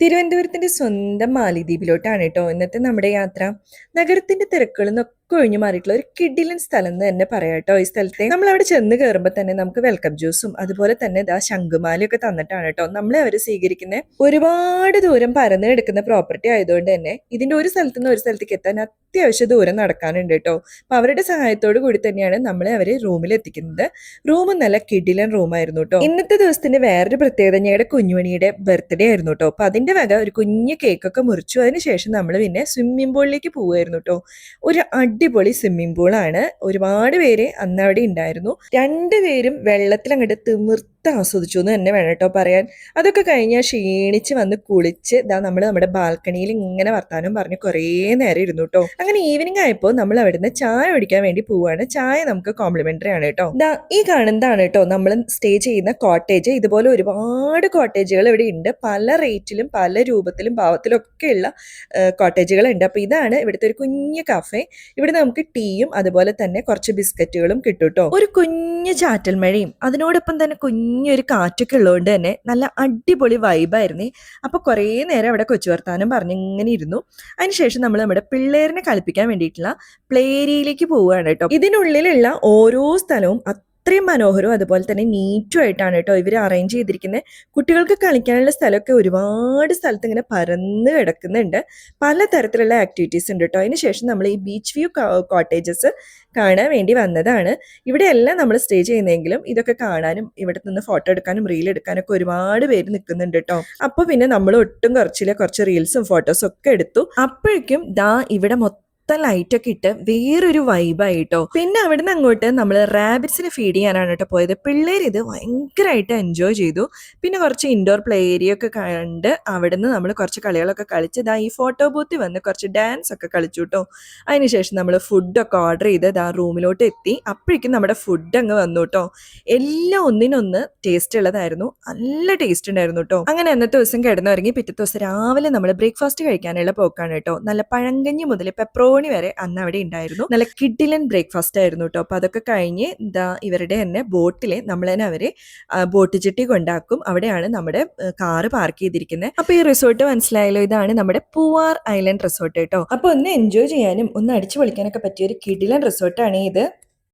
തിരുവനന്തപുരത്തിന്റെ സ്വന്തം മാലിദ്വീപിലോട്ടാണ് കേട്ടോ ഇന്നത്തെ നമ്മുടെ യാത്ര. നഗരത്തിന്റെ തിരക്കുകളിൽ നിന്നൊക്കെ ഒഴിഞ്ഞു മാറിയിട്ടുള്ള ഒരു കിടിലൻ സ്ഥലം എന്ന് തന്നെ പറയാം കേട്ടോ. ഈ സ്ഥലത്തെ നമ്മൾ അവിടെ ചെന്ന് കയറുമ്പോൾ തന്നെ നമുക്ക് വെൽക്കം ജ്യൂസും അതുപോലെ തന്നെ ഇതാ ശംഖുമാലയൊക്കെ തന്നിട്ടാണ് കേട്ടോ നമ്മളെ അവർ സ്വീകരിക്കുന്നത്. ഒരുപാട് ദൂരം പരന്ന് കിടക്കുന്ന പ്രോപ്പർട്ടി ആയതുകൊണ്ട് തന്നെ ഇതിന്റെ ഒരു സ്ഥലത്ത് നിന്ന് ഒരു സ്ഥലത്തേക്ക് എത്താൻ അത്യാവശ്യം ദൂരം നടക്കാനുണ്ട് കേട്ടോ. അപ്പൊ അവരുടെ സഹായത്തോടു കൂടി തന്നെയാണ് നമ്മളെ അവര് റൂമിൽ എത്തിക്കുന്നത്. റൂം നല്ല കിടിലൻ റൂമായിരുന്നു കേട്ടോ. ഇന്നത്തെ ദിവസത്തിന്റെ വേറൊരു പ്രത്യേകത ഞങ്ങളുടെ കുഞ്ഞുമണിയുടെ ബർത്ത്ഡേ ആയിരുന്നു കേട്ടോ. അപ്പൊ അതിന്റെ വക ഒരു കുഞ്ഞു കേക്കൊക്കെ മുറിച്ചു. അതിനുശേഷം നമ്മൾ പിന്നെ സ്വിമ്മിംഗ് പൂളിലേക്ക് പോവുമായിരുന്നു കേട്ടോ. ഒരു അടിപൊളി സ്വിമ്മിംഗ് പൂളാണ്. ഒരുപാട് പേര് അന്ന് അവിടെ ഉണ്ടായിരുന്നു. രണ്ടുപേരും വെള്ളത്തിൽ അങ്ങോട്ട് തിമിർത്ത് ആസ്വദിച്ചു എന്ന് തന്നെ വേണം കേട്ടോ പറയാൻ. അതൊക്കെ കഴിഞ്ഞാൽ ക്ഷീണിച്ച് വന്ന് കുളിച്ച് ഇതാ നമ്മൾ നമ്മുടെ ബാൽക്കണിയിൽ ഇങ്ങനെ വർത്താനം പറഞ്ഞ് കുറേ നേരം ഇരുന്നു കേട്ടോ. അങ്ങനെ ഈവനിങ് ആയപ്പോൾ നമ്മൾ അവിടുന്ന് ചായ കുടിക്കാൻ വേണ്ടി പോവാണ്. ചായ നമുക്ക് കോംപ്ലിമെന്ററി ആണ് കേട്ടോ. ഈ കാണുന്നതാണ് കേട്ടോ നമ്മൾ സ്റ്റേ ചെയ്യുന്ന കോട്ടേജ്. ഇതുപോലെ ഒരുപാട് കോട്ടേജുകൾ ഇവിടെ ഉണ്ട്. പല റേറ്റിലും പല രൂപത്തിലും ഭാവത്തിലും ഒക്കെയുള്ള കോട്ടേജുകൾ ഉണ്ട്. അപ്പൊ ഇതാണ് ഇവിടുത്തെ ഒരു കുഞ്ഞു കഫേ. ഇവിടെ നമുക്ക് ടീയും അതുപോലെ തന്നെ കുറച്ച് ബിസ്ക്കറ്റുകളും കിട്ടും കേട്ടോ. ഒരു കുഞ്ഞു ചാറ്റൽ മഴയും അതിനോടൊപ്പം തന്നെ കുഞ്ഞൊരു കാറ്റൊക്കെ ഉള്ളതുകൊണ്ട് തന്നെ നല്ല അടിപൊളി വൈബായിരുന്നേ. അപ്പൊ കുറേ നേരം അവിടെ കൊച്ചു വർത്താനം പറഞ്ഞിങ്ങനെ ഇരുന്നു. അതിനുശേഷം നമ്മൾ നമ്മുടെ പിള്ളേരിനെ കളിപ്പിക്കാൻ വേണ്ടിയിട്ടുള്ള പ്ലേ ഏരിയയിലേക്ക് പോവുകയാണ് കേട്ടോ. ഇതിനുള്ളിലുള്ള ഓരോ സ്ഥലവും അത്രയും മനോഹരവും അതുപോലെ തന്നെ നീറ്റും ആയിട്ടാണ് കേട്ടോ ഇവർ അറേഞ്ച് ചെയ്തിരിക്കുന്നത്. കുട്ടികൾക്ക് കളിക്കാനുള്ള സ്ഥലമൊക്കെ ഒരുപാട് സ്ഥലത്ത് ഇങ്ങനെ പരന്ന് കിടക്കുന്നുണ്ട്. പലതരത്തിലുള്ള ആക്ടിവിറ്റീസ് ഉണ്ട് കേട്ടോ. അതിനുശേഷം നമ്മൾ ഈ ബീച്ച് വ്യൂ കോട്ടേജസ് കാണാൻ വേണ്ടി വന്നതാണ്. ഇവിടെയെല്ലാം നമ്മൾ സ്റ്റേ ചെയ്യുന്നെങ്കിലും ഇതൊക്കെ കാണാനും ഇവിടെ നിന്ന് ഫോട്ടോ എടുക്കാനും റീൽ എടുക്കാനൊക്കെ ഒരുപാട് പേര് നിൽക്കുന്നുണ്ട് കേട്ടോ. അപ്പൊ പിന്നെ നമ്മൾ ഒട്ടും കുറച്ച് റീൽസും ഫോട്ടോസും ഒക്കെ എടുത്തു. അപ്പോഴേക്കും ഇവിടെ ലൈറ്റൊക്കെ ഇട്ട് വേറൊരു വൈബായിട്ടോ. പിന്നെ അവിടുന്ന് അങ്ങോട്ട് നമ്മൾ റാബിറ്റ്സിനെ ഫീഡ് ചെയ്യാനാണ് കേട്ടോ പോയത്. പിള്ളേർ ഇത് ഭയങ്കരമായിട്ട് എൻജോയ് ചെയ്തു. പിന്നെ കുറച്ച് ഇൻഡോർ പ്ലേ ഏരിയ ഒക്കെ കണ്ട് അവിടുന്ന് നമ്മൾ കുറച്ച് കളികളൊക്കെ കളിച്ച് ഈ ഫോട്ടോ ബൂത്തിൽ വന്ന് കുറച്ച് ഡാൻസ് ഒക്കെ കളിച്ചു കേട്ടോ. അതിനുശേഷം നമ്മൾ ഫുഡൊക്കെ ഓർഡർ ചെയ്ത് റൂമിലോട്ട് എത്തി. അപ്പോഴേക്കും നമ്മുടെ ഫുഡ് അങ്ങ് വന്നു കേട്ടോ. എല്ലാം ഒന്നിനൊന്ന് ടേസ്റ്റ് ഉള്ളതായിരുന്നു. നല്ല ടേസ്റ്റ് ഉണ്ടായിരുന്നു കേട്ടോ. അങ്ങനെ അന്നത്തെ ദിവസം കിടന്നുറങ്ങി പിറ്റത്തെ ദിവസം രാവിലെ നമ്മൾ ബ്രേക്ക്ഫാസ്റ്റ് കഴിക്കാനുള്ള പോക്കാണ് കേട്ടോ. നല്ല പഴങ്കഞ്ഞി മുതൽ പെപ്രോണി വരെ അന്ന് അവിടെ ഉണ്ടായിരുന്നു. നല്ല കിഡിലൻ ബ്രേക്ക്ഫാസ്റ്റ് ആയിരുന്നു കേട്ടോ. അപ്പൊ അതൊക്കെ കഴിഞ്ഞ് ഇവരുടെ തന്നെ ബോട്ടിലെ നമ്മൾ തന്നെ അവരെ ബോട്ട് ചെട്ടി കൊണ്ടാക്കും. അവിടെയാണ് നമ്മുടെ കാറ് പാർക്ക് ചെയ്തിരിക്കുന്നത്. അപ്പൊ ഈ റിസോർട്ട് മനസ്സിലായല്ലോ, ഇതാണ് നമ്മുടെ പൂവാർ ഐലൻഡ് റിസോർട്ട് കേട്ടോ. അപ്പൊ ഒന്ന് എൻജോയ് ചെയ്യാനും ഒന്ന് അടിച്ചു പൊളിക്കാനൊക്കെ പറ്റിയ ഒരു കിഡിലൻ റിസോർട്ടാണ് ഇത്.